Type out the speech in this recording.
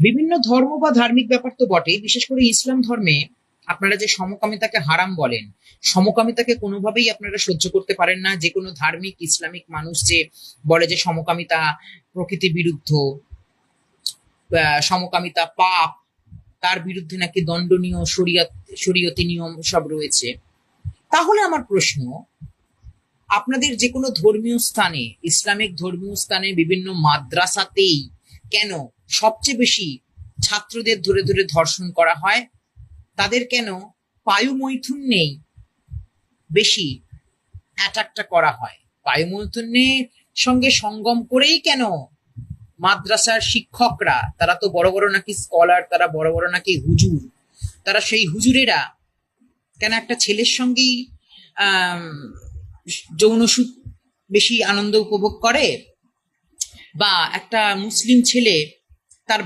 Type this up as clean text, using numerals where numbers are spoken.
বিভিন্ন ধর্ম বা ধার্মিক ব্যাপার তো বটে, বিশেষ করে ইসলাম ধর্মে আপনারা যে সমকামিতাকে হারাম বলেন, সমকামিতাকে কোনোভাবেই আপনারা সহ্য করতে পারেন না। যে কোনো ধার্মিক ইসলামিক মানুষ যে বলে যে সমকামিতা প্রকৃতি বিরুদ্ধ, সমকামিতা পাপ, তার বিরুদ্ধে নাকি দণ্ডনীয় শরীয়তি নিয়ম সব রয়েছে। তাহলে আমার প্রশ্ন, আপনাদের যে কোনো ধর্মীয় স্থানে, ইসলামিক ধর্মীয় স্থানে বিভিন্ন মাদ্রাসাতেই কেন সবচেয়ে বেশি ছাত্রদের ধরে ধরে ধর্ষণ করা হয়? তাদের কেন পায়ু মৈথুন্যেই বেশি অ্যাটাকটা করা হয়? পায়ু মৈথুন্যের সঙ্গে সঙ্গম করেই কেন মাদ্রাসার শিক্ষকরা, তারা তো বড় বড় নাকি স্কলার, তারা বড় বড় নাকি হুজুর, তারা সেই হুজুরেরা কেন একটা ছেলের সঙ্গেই আহ যৌন সুখ বেশি আনন্দ উপভোগ করে? বা একটা মুসলিম ছেলে